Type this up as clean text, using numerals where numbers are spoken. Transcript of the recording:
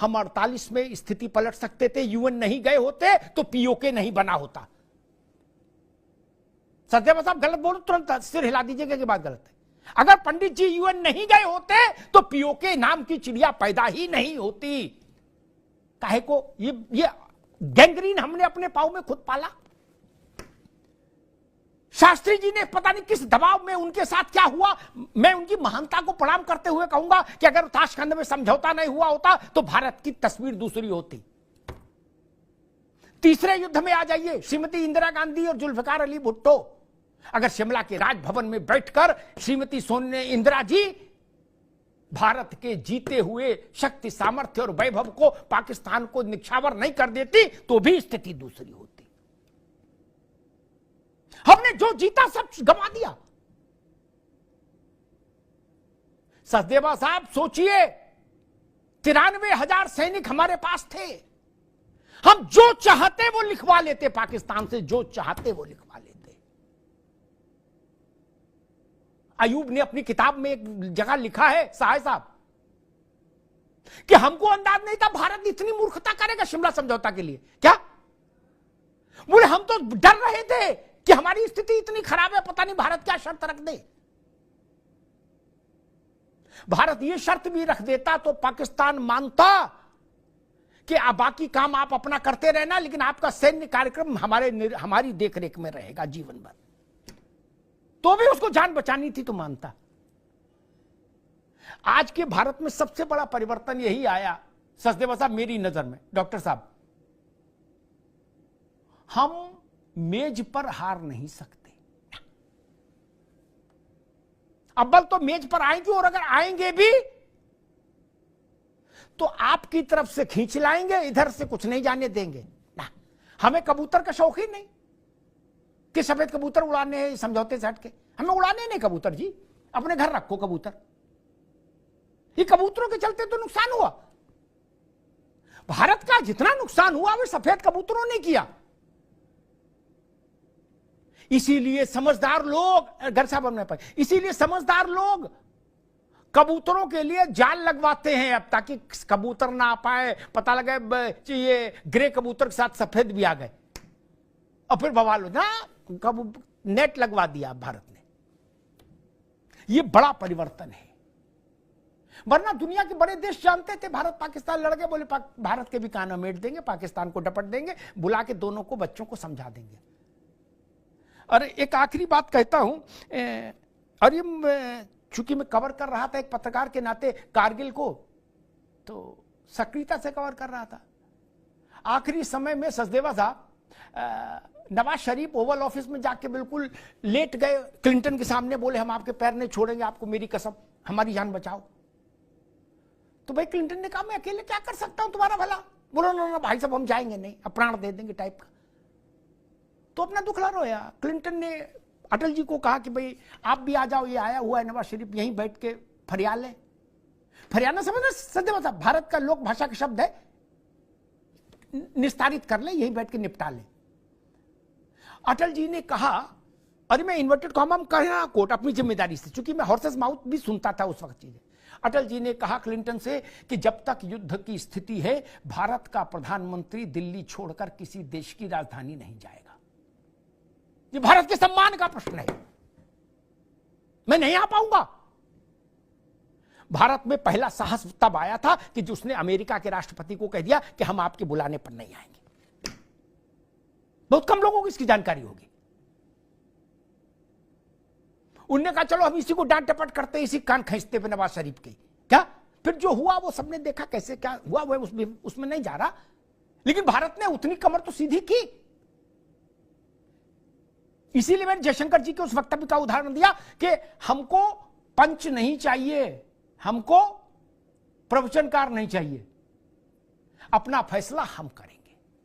हम 48 में स्थिति पलट सकते थे, यूएन नहीं गए होते तो पीओके नहीं बना होता। सत्यवाद साहब गलत बोलो तुरंत सिर हिला दीजिएगा कि बात गलत है। अगर पंडित जी यूएन नहीं गए होते तो पीओके नाम की चिड़िया पैदा ही नहीं होती। काहे को ये गैंग्रीन हमने अपने पांव में खुद पाला। शास्त्री जी ने पता नहीं किस दबाव में, उनके साथ क्या हुआ। मैं उनकी महानता को प्रणाम करते हुए कहूंगा कि अगर ताशकंद में समझौता नहीं हुआ होता तो भारत की तस्वीर दूसरी होती। तीसरे युद्ध में आ जाइए, श्रीमती इंदिरा गांधी और जुल्फिकार अली भुट्टो अगर शिमला के राजभवन में बैठकर श्रीमती इंदिरा जी भारत के जीते हुए शक्ति, सामर्थ्य और वैभव को पाकिस्तान को निछावर नहीं कर देती तो भी स्थिति दूसरी होती। हमने जो जीता सब गंवा दिया। सचदेवा साहब सोचिए, 93,000 सैनिक हमारे पास थे। हम जो चाहते वो लिखवा लेते, पाकिस्तान से जो चाहते वो लिखवा लेते। अयूब ने अपनी किताब में एक जगह लिखा है, सहाय साहब, कि हमको अंदाज नहीं था भारत इतनी मूर्खता करेगा शिमला समझौता के लिए। क्या बोले, हम तो डर रहे थे कि हमारी स्थिति इतनी खराब है, पता नहीं भारत क्या शर्त रख दे। भारत ये शर्त भी रख देता तो पाकिस्तान मानता कि आप बाकी काम आप अपना करते रहना, लेकिन आपका सैन्य कार्यक्रम हमारी देखरेख में रहेगा जीवन भर। तो भी उसको जान बचानी थी तो मानता। आज के भारत में सबसे बड़ा परिवर्तन यही आया सचदेवा साहब मेरी नजर में, डॉक्टर साहब, हम मेज पर हार नहीं सकते। अव्वल तो मेज पर आएंगे, और अगर आएंगे भी तो आपकी तरफ से खींच लाएंगे, इधर से कुछ नहीं जाने देंगे ना। हमें कबूतर का शौक ही नहीं कि सफेद कबूतर उड़ाने समझौते से हटके। हमें उड़ाने नहीं कबूतर जी, अपने घर रखो कबूतर। ये कबूतरों के चलते तो नुकसान हुआ। भारत का जितना नुकसान हुआ वो सफेद कबूतरों ने किया। इसीलिए समझदार लोग, घर साहब हमने पाए, इसीलिए समझदार लोग कबूतरों के लिए जाल लगवाते हैं अब, ताकि कबूतर ना आ पाए। पता लगे ये ग्रे कबूतर के साथ सफेद भी आ गए और फिर बवाल हो ना, नेट लगवा दिया भारत ने। ये बड़ा परिवर्तन है। वरना दुनिया के बड़े देश जानते थे भारत पाकिस्तान लड़ गए, बोले भारत के भी कान मेट देंगे, पाकिस्तान को डपट देंगे, बुला के दोनों को बच्चों को समझा देंगे। और एक आखिरी बात कहता हूं, और ये चूंकि मैं कवर कर रहा था एक पत्रकार के नाते कारगिल को, तो सक्रियता से कवर कर रहा था। आखिरी समय में सचदेवा साहब नवाज शरीफ ओवल ऑफिस में जाके बिल्कुल लेट गए क्लिंटन के सामने, बोले हम आपके पैर नहीं छोड़ेंगे, आपको मेरी कसम, हमारी जान बचाओ। तो भाई क्लिंटन ने कहा मैं अकेले क्या कर सकता हूं तुम्हारा भला। बोलो ना भाई साहब हम जाएंगे नहीं, अब प्राण दे देंगे टाइप का। तो अपना दुखला रोया। क्लिंटन ने अटल जी को कहा कि भाई आप भी आ जाओ, ये आया हुआ है नवाज शरीफ, यहीं बैठ के फरियाल ले। फरियाना समझ सदैव साहब भारत का लोक भाषा का शब्द है, निस्तारित कर ले, यहीं बैठ के निपटा ले। अटल जी ने कहा, अरे मैं इन्वर्टेड कॉमा में कह रहा कोट अपनी जिम्मेदारी से, चूंकि मैं हॉर्सेस माउथ भी सुनता था उस वक्त चीजें। अटल जी ने कहा क्लिंटन से कि जब तक युद्ध की स्थिति है भारत का प्रधानमंत्री दिल्ली छोड़कर किसी देश की राजधानी नहीं जाएगा। ये भारत के सम्मान का प्रश्न है, मैं नहीं आ पाऊंगा। भारत में पहला साहस तब आया था कि जिसने अमेरिका के राष्ट्रपति को कह दिया कि हम आपके बुलाने पर नहीं आएंगे। बहुत कम लोगों को इसकी जानकारी होगी। उनने कहा चलो हम इसी को डांट डपट करते, इसी कान खींचते पे नवाज शरीफ के। क्या फिर जो हुआ वो सबने देखा, कैसे क्या हुआ वो उसमें नहीं जा रहा, लेकिन भारत ने उतनी कमर तो सीधी की। इसीलिए मैंने जयशंकर जी के उस वक्तव्य का उदाहरण दिया कि हमको पंच नहीं चाहिए, हमको प्रवचनकार नहीं चाहिए, अपना फैसला हम करें।